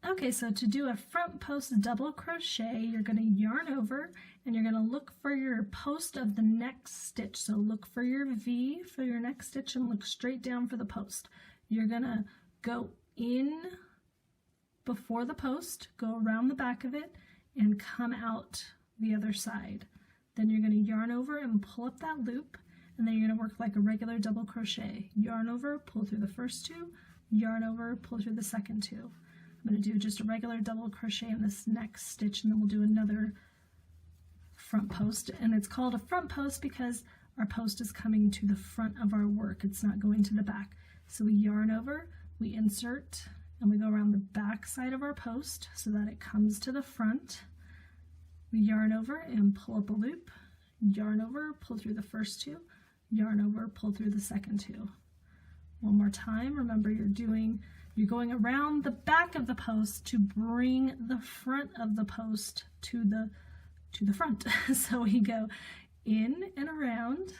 Okay, so to do a front post double crochet, you're going to yarn over and you're going to look for your post of the next stitch. So look for your V for your next stitch and look straight down for the post. You're going to go in before the post, go around the back of it, and come out the other side. Then you're going to yarn over and pull up that loop, and then you're going to work like a regular double crochet. Yarn over, pull through the first two, yarn over, pull through the second two. I'm going to do just a regular double crochet in this next stitch, and then we'll do another front post. And it's called a front post because our post is coming to the front of our work. It's not going to the back. So we yarn over, we insert, and we go around the back side of our post so that it comes to the front. We yarn over and pull up a loop, yarn over, pull through the first two, yarn over, pull through the second two. One more time. Remember, you're going around the back of the post to bring the front of the post to the front. So we go in and around,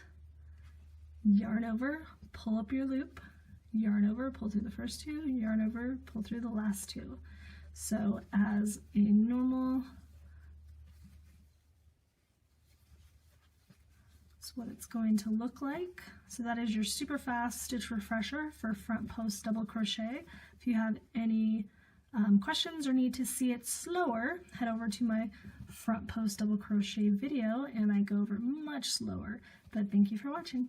yarn over, pull up your loop, yarn over, pull through the first two, yarn over, pull through the last two. So as a normal, that's what it's going to look like. So that is your super fast stitch refresher for front post double crochet. If you have any questions or need to see it slower, head over to my front post double crochet video and I go over much slower. But thank you for watching.